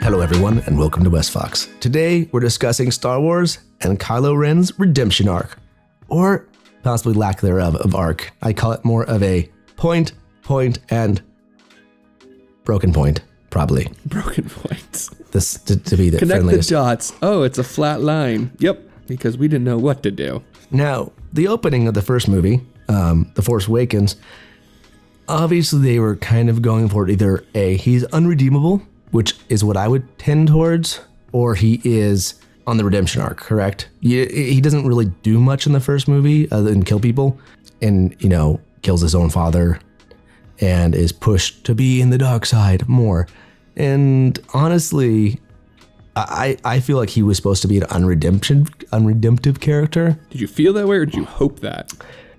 Hello everyone and welcome to West Fox. Today we're discussing Star Wars and Kylo Ren's redemption arc, or possibly lack thereof of arc. I call it more of a point, and broken point, probably. Broken points. This to be the Connect friendliest. the dots. Oh, it's a flat line. Yep, because we didn't know what to do. Now, the opening of the first movie, The Force Awakens, obviously they were kind of going for either A, he's unredeemable, which is what I would tend towards, or he is on the redemption arc, correct? He doesn't really do much in the first movie other than kill people and, kills his own father and is pushed to be in the dark side more. And honestly, I feel like he was supposed to be an unredemptive character. Did you feel that way or did you hope that?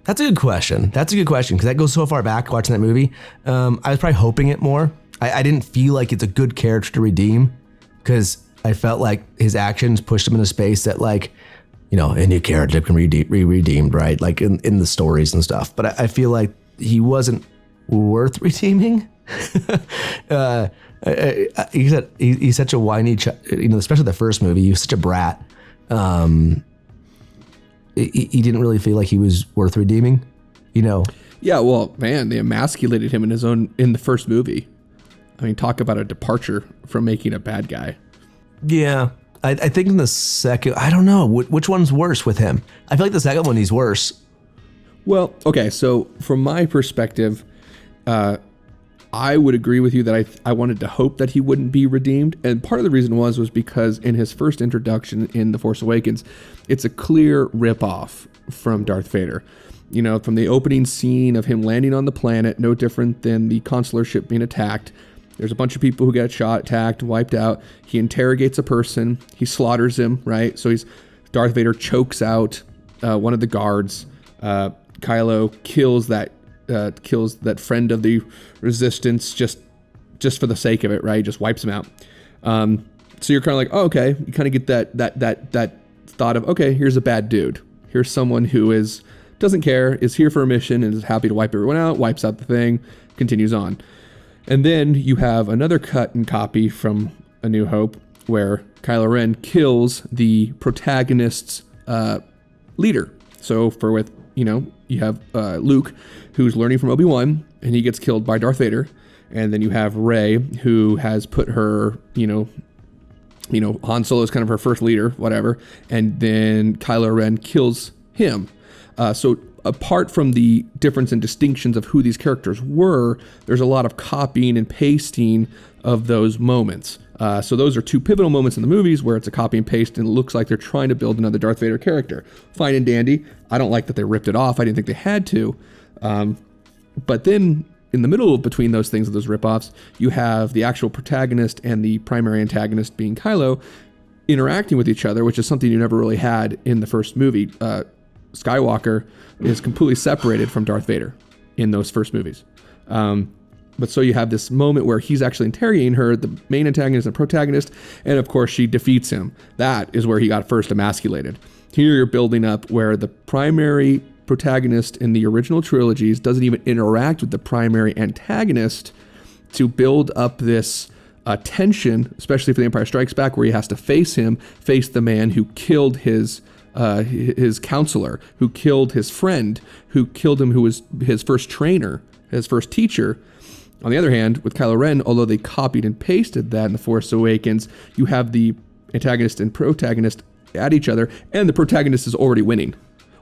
That's a good question. Because that goes so far back watching that movie. I was probably hoping it more. I didn't feel like it's a good character to redeem because I felt like his actions pushed him into space that a new character can be redeemed, right? Like in the stories and stuff. But I feel like he wasn't worth redeeming. He's such a whiny, especially the first movie, he was such a brat. He didn't really feel like he was worth redeeming, Yeah, well, man, they emasculated him in the first movie. I mean, talk about a departure from making a bad guy. Yeah, I think in the second, I don't know, which one's worse with him? I feel like the second one, he's worse. Well, okay, so from my perspective, I would agree with you that I wanted to hope that he wouldn't be redeemed. And part of the reason was because in his first introduction in The Force Awakens, it's a clear ripoff from Darth Vader. From the opening scene of him landing on the planet, no different than the consular ship being attacked. There's a bunch of people who get shot, attacked, wiped out. He interrogates a person. He slaughters him, right? So Darth Vader chokes out one of the guards. Kylo kills that friend of the Resistance just for the sake of it, right? Just wipes him out. So you're kind of like, oh, okay. You kind of get that thought of, okay, here's a bad dude. Here's someone who doesn't care, is here for a mission, and is happy to wipe everyone out, wipes out the thing, continues on. And then you have another cut and copy from A New Hope where Kylo Ren kills the protagonist's leader. So you have Luke, who's learning from Obi-Wan, and he gets killed by Darth Vader. And then you have Rey, who has put her, Han Solo is kind of her first leader, whatever. And then Kylo Ren kills him. So apart from the difference and distinctions of who these characters were, there's a lot of copying and pasting of those moments. So those are two pivotal moments in the movies where it's a copy and paste and it looks like they're trying to build another Darth Vader character. Fine and dandy. I don't like that they ripped it off. I didn't think they had to. But then in the middle between those things, those ripoffs, you have the actual protagonist and the primary antagonist being Kylo interacting with each other, which is something you never really had in the first movie. Skywalker is completely separated from Darth Vader in those first movies. But so you have this moment where he's actually interrogating her, the main antagonist and protagonist, and of course she defeats him. That is where he got first emasculated. Here you're building up where the primary protagonist in the original trilogies doesn't even interact with the primary antagonist to build up this tension, especially for The Empire Strikes Back, where he has to face the man who killed his counselor, who killed his friend, who killed him, who was his first trainer, his first teacher. On the other hand, with Kylo Ren, although they copied and pasted that in The Force Awakens, you have the antagonist and protagonist at each other, and the protagonist is already winning.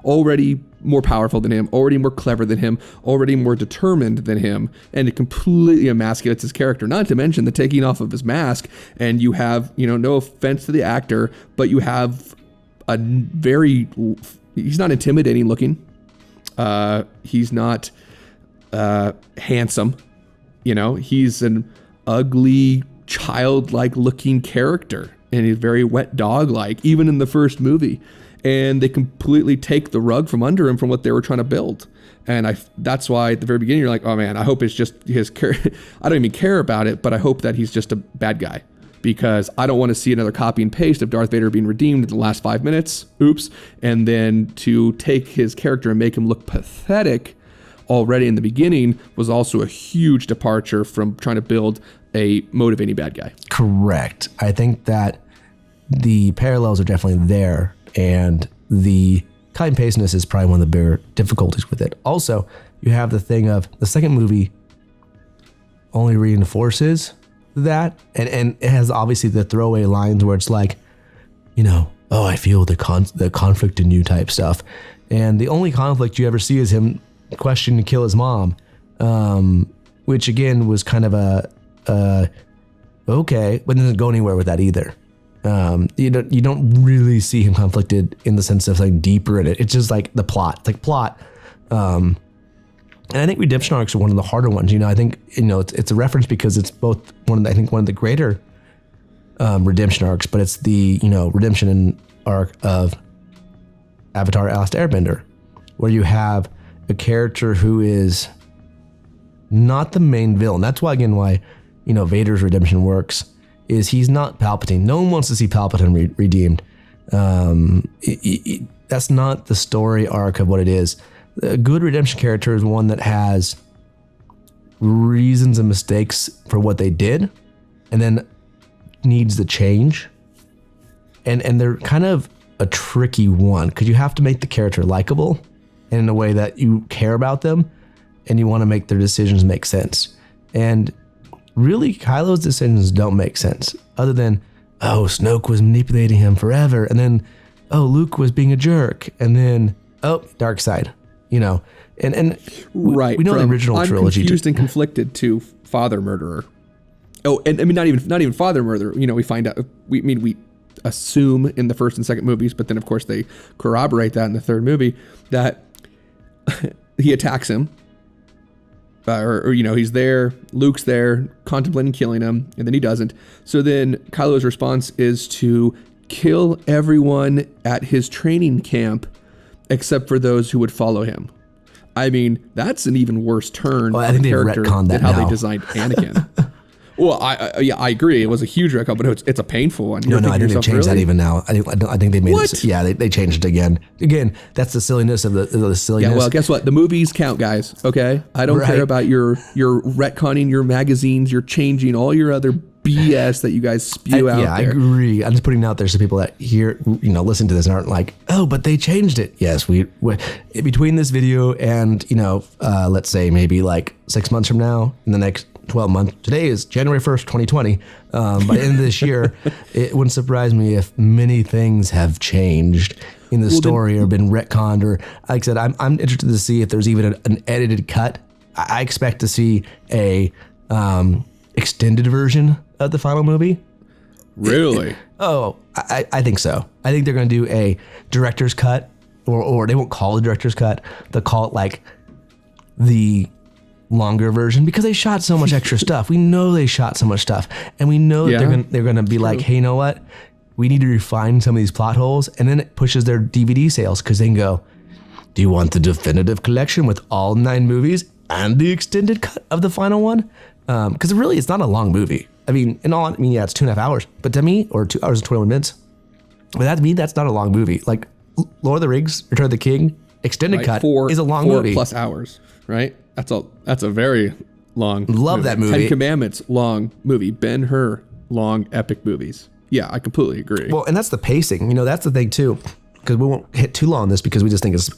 Already more powerful than him, already more clever than him, already more determined than him, and it completely emasculates his character. Not to mention the taking off of his mask, and you have, no offense to the actor, but you have he's not intimidating looking. He's not handsome. He's an ugly, childlike looking character, and he's very wet dog-like, even in the first movie. And they completely take the rug from under him from what they were trying to build. And that's why at the very beginning, you're like, oh man, I hope it's just his character. I don't even care about it, but I hope that he's just a bad guy. Because I don't want to see another copy and paste of Darth Vader being redeemed in the last 5 minutes. Oops. And then to take his character and make him look pathetic already in the beginning was also a huge departure from trying to build a motivating bad guy. Correct. I think that the parallels are definitely there, and the cut and pastedness is probably one of the bigger difficulties with it. Also, you have the thing of the second movie only reinforces that, and it has obviously the throwaway lines where it's like, you know, oh, I feel the conflict in you type stuff. And the only conflict you ever see is him question to kill his mom, which again was kind of okay, but doesn't go anywhere with that either. You don't really see him conflicted in the sense of something deeper in it. It's just like the plot. It's like plot. And I think redemption arcs are one of the harder ones. You know, I think, you know, it's a reference because it's both one of the greater redemption arcs, but it's the, you know, redemption arc of Avatar: Last Airbender, where you have a character who is not the main villain. That's why, again, why, you know, Vader's redemption works is he's not Palpatine. No one wants to see Palpatine redeemed. That's not the story arc of what it is. A good redemption character is one that has reasons and mistakes for what they did, and then needs the change. And they're kind of a tricky one because you have to make the character likable and in a way that you care about them and you want to make their decisions make sense. And really, Kylo's decisions don't make sense other than, oh, Snoke was manipulating him forever. And then, oh, Luke was being a jerk. And then, oh, dark side, you know, and right. We know the original trilogy. I'm confused and conflicted to father murderer. Oh, and I mean, not even father murderer. You know, we find out, we assume in the first and second movies, but then of course they corroborate that in the third movie that he attacks him. Or, you know, he's there, Luke's there, contemplating killing him, and then he doesn't. So then Kylo's response is to kill everyone at his training camp except for those who would follow him. I mean, that's an even worse turn I of think the character than how they designed Anakin. Well, I agree. It was a huge retcon, but it's a painful one. No, I think they've changed that even now. I think they made it. Yeah, they changed it again. Again, that's the silliness of the silliness. Yeah, well, guess what? The movies count, guys. Okay, I don't care about your retconning your magazines. You're changing all your other BS that you guys spew out there. Yeah, I agree. I'm just putting it out there so people that listen to this and aren't like, oh, but they changed it. Yes, we between this video and let's say maybe like 6 months from now, in the next 12 months. Today is January 1st, 2020. By the end of this year, it wouldn't surprise me if many things have changed in the story or been retconned. Or like I said, I'm interested to see if there's even an edited cut. I expect to see a extended version of the final movie. Really? I think so. I think they're going to do a director's cut, or they won't call it a director's cut. They'll call it like the longer version because they shot so much extra stuff. We know they shot so much stuff, and we know that they're gonna be like, hey, you know what? We need to refine some of these plot holes, and then it pushes their DVD sales because they can go, do you want the definitive collection with all 9 movies and the extended cut of the final one? Because really, it's not a long movie. I mean, it's 2.5 hours, but to me, or 2 hours and 21 minutes. But that to me, that's not a long movie. Like Lord of the Rings, Return of the King, extended cut is a long movie. 4+ hours, right? That's a very long Love that movie. 10 Commandments, long movie. Ben-Hur, long epic movies. Yeah, I completely agree. Well, and that's the pacing. That's the thing too, because we won't hit too long on this because we just think it's,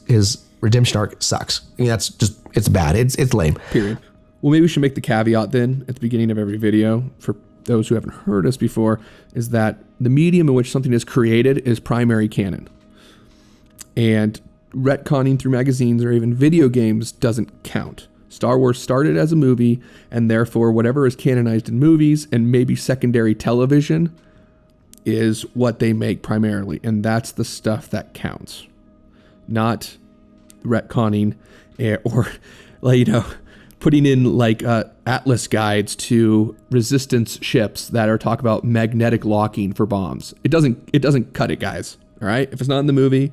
his redemption arc sucks. It's bad. It's lame. Period. Well, maybe we should make the caveat then at the beginning of every video for those who haven't heard us before is that the medium in which something is created is primary canon. And retconning through magazines or even video games doesn't count. Star Wars started as a movie, and therefore whatever is canonized in movies and maybe secondary television is what they make primarily, and that's the stuff that counts. Not retconning or putting in atlas guides to resistance ships that are talk about magnetic locking for bombs. It doesn't cut it, guys. All right? If it's not in the movie,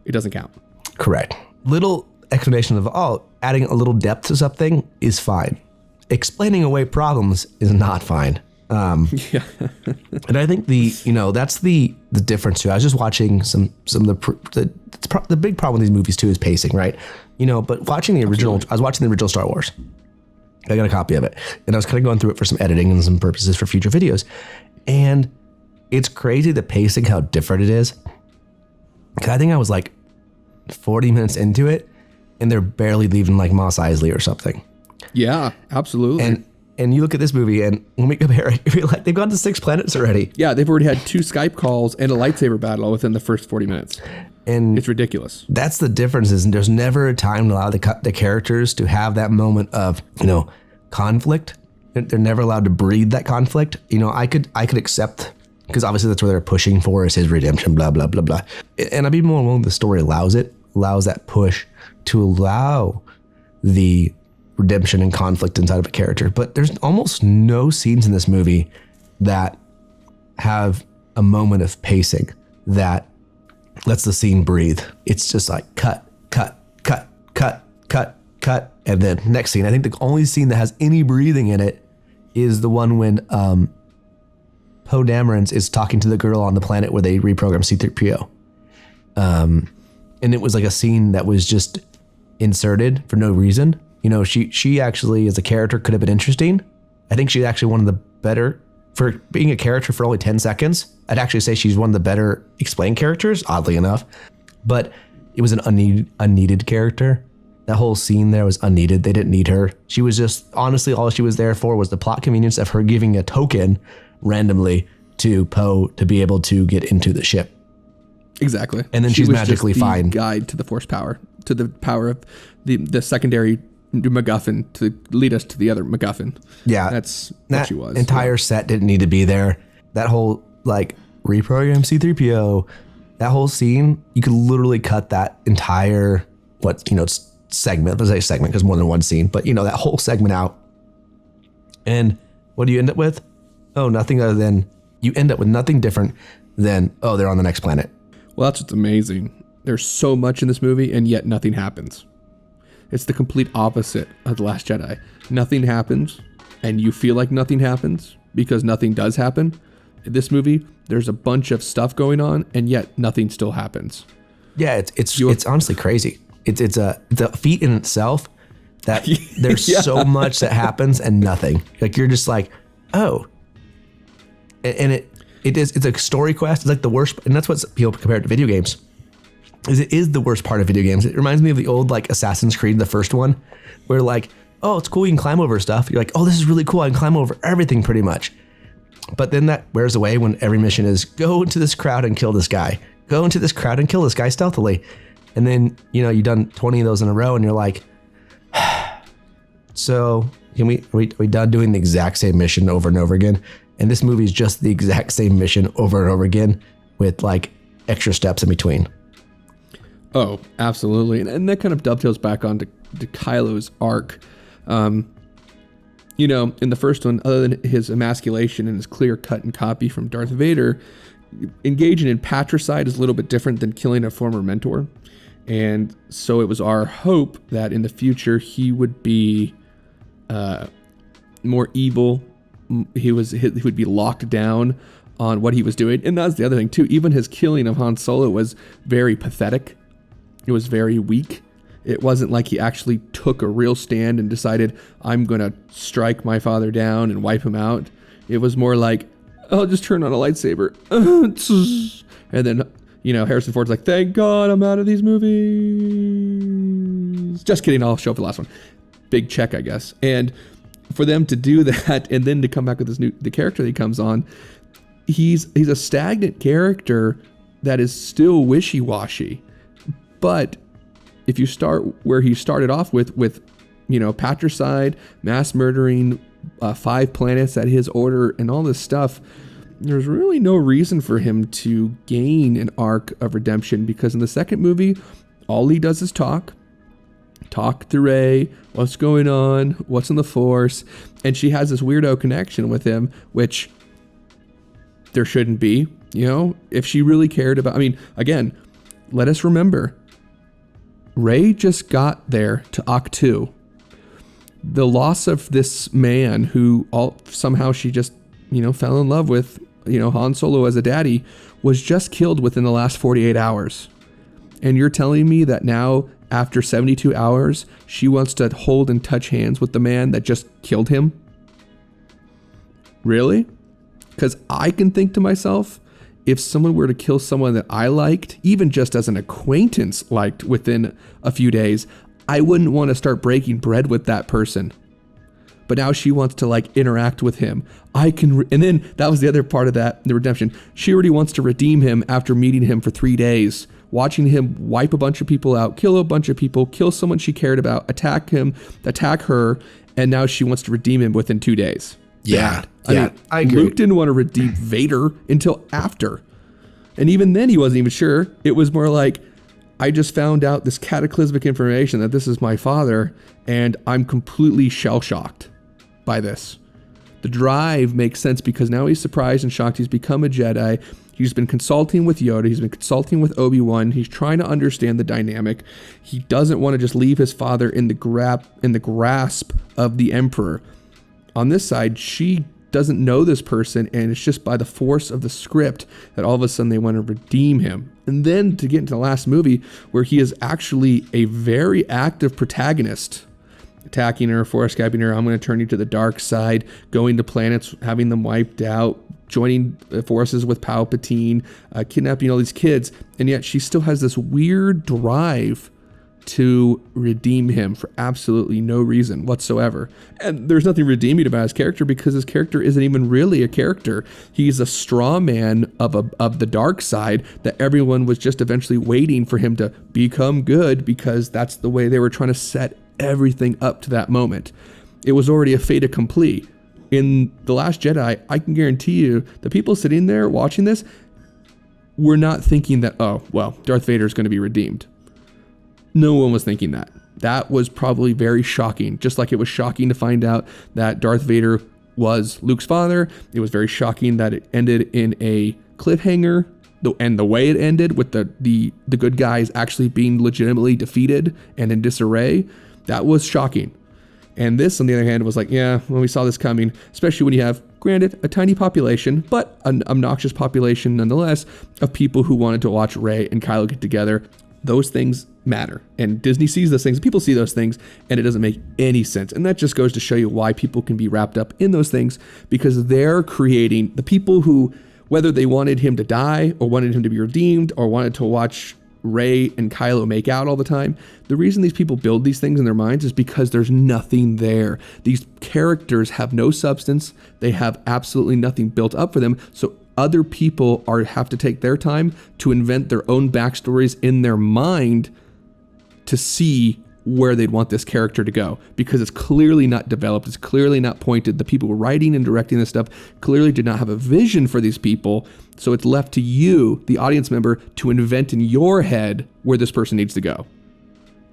it doesn't count. Correct. Little explanation of adding a little depth to something is fine. Explaining away problems is not fine. Yeah. And I think that's the difference too. I was just watching some of the big problem with these movies too is pacing, right? But watching the original, I was watching the original Star Wars. I got a copy of it, and I was kind of going through it for some editing and some purposes for future videos. And it's crazy the pacing, how different it is. 'Cause I think I was like 40 minutes into it, and they're barely leaving like Mos Eisley or something. Yeah, absolutely. And you look at this movie, and when we compare it, you feel like they've gone to 6 planets already. Yeah, they've already had 2 Skype calls and a lightsaber battle within the first 40 minutes. And it's ridiculous. That's the difference. Is there's never a time to allow the characters to have that moment of conflict. They're never allowed to breathe that conflict. I could accept, because obviously that's what they're pushing for, is his redemption, blah blah blah blah. And I'd be more willing. The story allows that push to allow the redemption and conflict inside of a character. But there's almost no scenes in this movie that have a moment of pacing that lets the scene breathe. It's just like cut, and then next scene. I think the only scene that has any breathing in it is the one when Poe Dameron is talking to the girl on the planet where they reprogram C-3PO. And it was like a scene that was just inserted for no reason. She actually, as a character, could have been interesting. I think she's actually one of the better, for being a character for only 10 seconds. I'd actually say she's one of the better explained characters, oddly enough. But it was an unneeded character. That whole scene there was unneeded. They didn't need her. She was just, honestly, all she was there for was the plot convenience of her giving a token randomly to Poe to be able to get into the ship. Exactly. And then she's magically fine. Guide to the Force power, to the power of the secondary MacGuffin to lead us to the other MacGuffin. Yeah, that's what she was. Entire set didn't need to be there. That whole reprogram C-3PO, that whole scene, you could literally cut that entire segment. Let's say segment because more than one scene, but that whole segment out. And what do you end up with? Oh, nothing other than you end up with nothing different than they're on the next planet. Well, that's what's amazing. There's so much in this movie, and yet nothing happens. It's the complete opposite of The Last Jedi. Nothing happens, and you feel like nothing happens because nothing does happen. In this movie, there's a bunch of stuff going on, and yet nothing still happens. Yeah, it's honestly crazy. It's a feat in itself that there's so much that happens and nothing. Like you're just like, oh, and it's a story quest. It's like the worst, and that's what people compare it to video games. It is the worst part of video games. It reminds me of the old Assassin's Creed, the first one, where oh, it's cool, you can climb over stuff. You're like, oh, this is really cool, I can climb over everything pretty much. But then that wears away when every mission is go into this crowd and kill this guy. Go into this crowd and kill this guy stealthily. And then, you've done 20 of those in a row and you're like, so are we done doing the exact same mission over and over again? And this movie is just the exact same mission over and over again with extra steps in between. Oh, absolutely. And that kind of dovetails back onto Kylo's arc. In the first one, other than his emasculation and his clear cut and copy from Darth Vader, engaging in patricide is a little bit different than killing a former mentor. And so it was our hope that in the future he would be more evil. He would be locked down on what he was doing. And that's the other thing too. Even his killing of Han Solo was very pathetic. It was very weak. It wasn't like he actually took a real stand and decided, I'm going to strike my father down and wipe him out. It was more like, I'll just turn on a lightsaber. And then, Harrison Ford's like, thank God I'm out of these movies. Just kidding. I'll show up for the last one. Big check, I guess. And for them to do that and then to come back with the character that he comes on, he's a stagnant character that is still wishy-washy. But if you start where he started off with patricide, mass murdering 5 planets at his order and all this stuff, there's really no reason for him to gain an arc of redemption, because in the second movie, all he does is talk to Rey, what's going on, what's in the Force, and she has this weirdo connection with him, which there shouldn't be, if she really cared about, again, let us remember, Rey just got there to Ahch-To. The loss of this man who somehow she just fell in love with, Han Solo as a daddy, was just killed within the last 48 hours. And you're telling me that now, after 72 hours, she wants to hold and touch hands with the man that just killed him? Really? Because I can think to myself, if someone were to kill someone that I liked, even just as an acquaintance liked within a few days, I wouldn't want to start breaking bread with that person. But now she wants to interact with him. And then that was the other part of that, the redemption. She already wants to redeem him after meeting him for 3 days, watching him wipe a bunch of people out, kill a bunch of people, kill someone she cared about, attack him, attack her, and now she wants to redeem him within 2 days. Yeah. I agree. Luke didn't want to redeem Vader until after. And even then he wasn't even sure. It was more like, I just found out this cataclysmic information that this is my father, and I'm completely shell-shocked by this. The drive makes sense because now he's surprised and shocked. He's become a Jedi. He's been consulting with Yoda. He's been consulting with Obi-Wan. He's trying to understand the dynamic. He doesn't want to just leave his father in the grasp of the Emperor. On this side, she doesn't know this person, and it's just by the force of the script that all of a sudden they want to redeem him. And then to get into the last movie, where he is actually a very active protagonist, attacking her, force scabbing her, I'm going to turn you to the dark side, going to planets, having them wiped out, joining forces with Palpatine, kidnapping all these kids, and yet she still has this weird drive to redeem him for absolutely no reason whatsoever. And there's nothing redeeming about his character because his character isn't even really a character. He's a straw man of the dark side that everyone was just eventually waiting for him to become good because that's the way they were trying to set everything up to that moment. It was already a fait accompli. In The Last Jedi, I can guarantee you the people sitting there watching this were not thinking that, oh, well, Darth Vader is going to be redeemed. No one was thinking that. That was probably very shocking. Just like it was shocking to find out that Darth Vader was Luke's father. It was very shocking that it ended in a cliffhanger. And the way it ended with the good guys actually being legitimately defeated and in disarray, that was shocking. And this, on the other hand, was like, yeah, well, we saw this coming, especially when you have, granted, a tiny population, but an obnoxious population nonetheless, of people who wanted to watch Rey and Kylo get together. Those things matter. And Disney sees those things, people see those things, and it doesn't make any sense. And that just goes to show you why people can be wrapped up in those things, because they're creating the people who, whether they wanted him to die or wanted him to be redeemed or wanted to watch Rey and Kylo make out all the time, the reason these people build these things in their minds is because there's nothing there. These characters have no substance. They have absolutely nothing built up for them. So other people have to take their time to invent their own backstories in their mind to see where they'd want this character to go, because it's clearly not developed. It's clearly not pointed. The people writing and directing this stuff clearly did not have a vision for these people. So it's left to you, the audience member, to invent in your head where this person needs to go.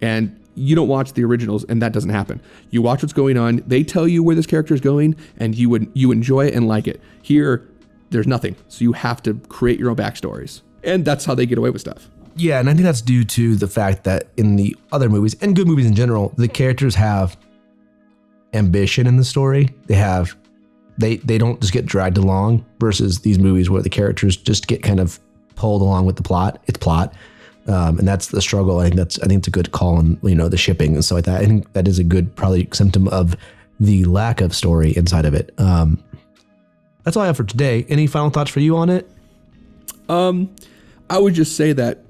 And you don't watch the originals, and that doesn't happen. You watch what's going on. They tell you where this character is going, and you enjoy it and like it. Here, there's nothing. So you have to create your own backstories. And that's how they get away with stuff. Yeah, and I think that's due to the fact that in the other movies, and good movies in general, the characters have ambition in the story. They don't just get dragged along, versus these movies where the characters just get kind of pulled along with the plot. It's plot. And that's the struggle. I think it's a good call on, the shipping and stuff like that. I think that is a good probably symptom of the lack of story inside of it. That's all I have for today. Any final thoughts for you on it? I would just say that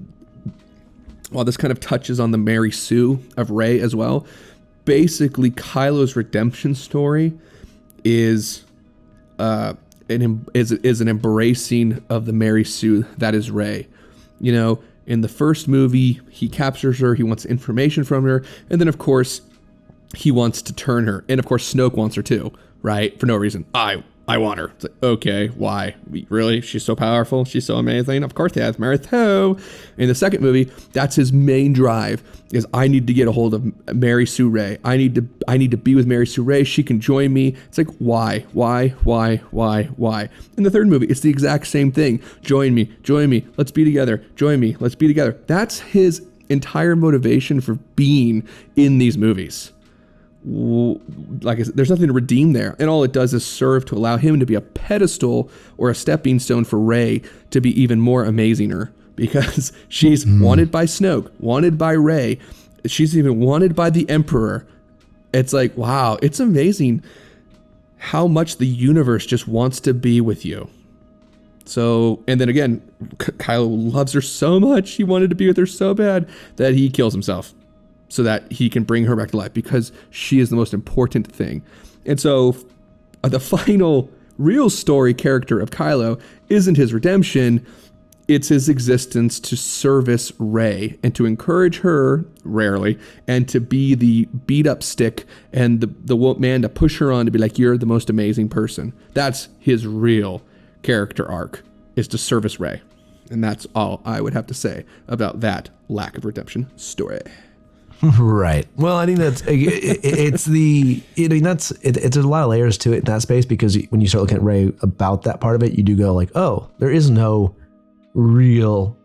while this kind of touches on the Mary Sue of Rey as well, basically Kylo's redemption story is an embracing of the Mary Sue that is Rey. In the first movie, he captures her, he wants information from her, and then of course he wants to turn her. And of course Snoke wants her too, right? For no reason. I want her. It's like, okay, why? Really? She's so powerful. She's so amazing. Of course, they have Maritho. In the second movie, that's his main drive, is I need to get a hold of Mary Sue Rey. I need to be with Mary Sue Rey. She can join me. It's like, why? In the third movie, it's the exact same thing. Join me. Let's be together. Join me. Let's be together. That's his entire motivation for being in these movies. like I said, there's nothing to redeem there. And all it does is serve to allow him to be a pedestal or a stepping stone for Rey to be even more amazinger, because she's wanted by Snoke, wanted by Rey. She's even wanted by the Emperor. It's like, wow, it's amazing how much the universe just wants to be with you. So, and then again, Kylo loves her so much. He wanted to be with her so bad that he kills himself so that he can bring her back to life, because she is the most important thing. And so the final real story character of Kylo isn't his redemption. It's his existence to service Rey and to encourage her, rarely, and to be the beat up stick and the man to push her on to be like, you're the most amazing person. That's his real character arc, is to service Rey. And that's all I would have to say about that lack of redemption story. Right. Well, I think that's it's a lot of layers to it in that space, because when you start looking at Rey about that part of it, you do go like, oh, there is no real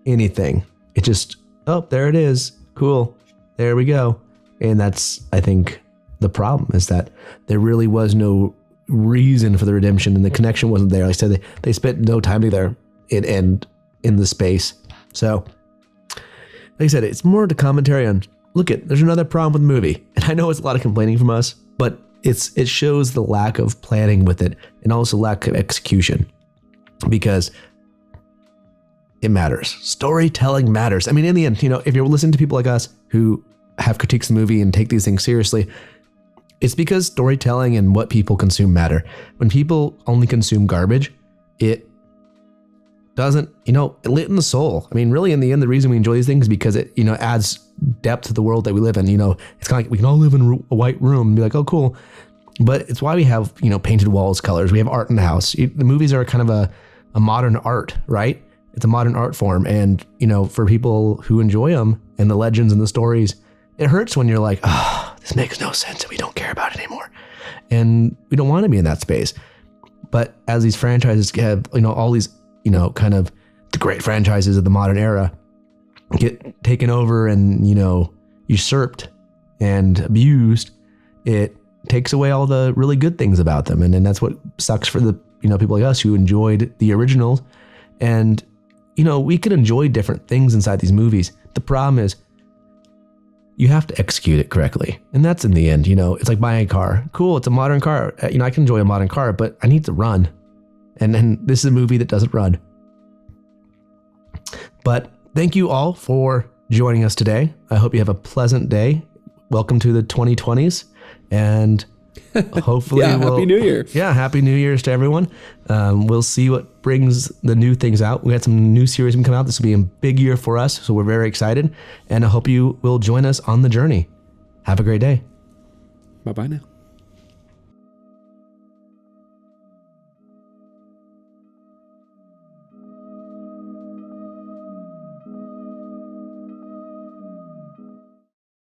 anything. It just, oh, there it is. Cool. There we go. And that's, I think, the problem, is that there really was no reason for the redemption, and the connection wasn't there. Like I said, they spent no time together in the space. So, like I said, it's more the commentary on, look at, there's another problem with the movie. And I know it's a lot of complaining from us, but it shows the lack of planning with it, and also lack of execution, because it matters. Storytelling matters. I mean, in the end, if you're listening to people like us who have critiques of the movie and take these things seriously, it's because storytelling and what people consume matter. When people only consume garbage, it doesn't, it lit in the soul. I mean, really, in the end, the reason we enjoy these things is because it, adds depth to the world that we live in. It's kind of like we can all live in a white room and be like, oh, cool. But it's why we have, painted walls, colors. We have art in the house. The movies are kind of a modern art, right? It's a modern art form. And, for people who enjoy them and the legends and the stories, it hurts when you're like, oh, this makes no sense and we don't care about it anymore. And we don't want to be in that space. But as these franchises have, all these, kind of the great franchises of the modern era get taken over and, usurped and abused, it takes away all the really good things about them. And then that's what sucks for the, people like us who enjoyed the originals. And, we could enjoy different things inside these movies. The problem is you have to execute it correctly. And that's in the end, it's like buying a car. Cool, it's a modern car. I can enjoy a modern car, but I need to run. And then this is a movie that doesn't run. But thank you all for joining us today. I hope you have a pleasant day. Welcome to the 2020s. And hopefully Happy New Year. Yeah, Happy New Year's to everyone. We'll see what brings the new things out. We got some new series come out. This will be a big year for us, so we're very excited. And I hope you will join us on the journey. Have a great day. Bye-bye now.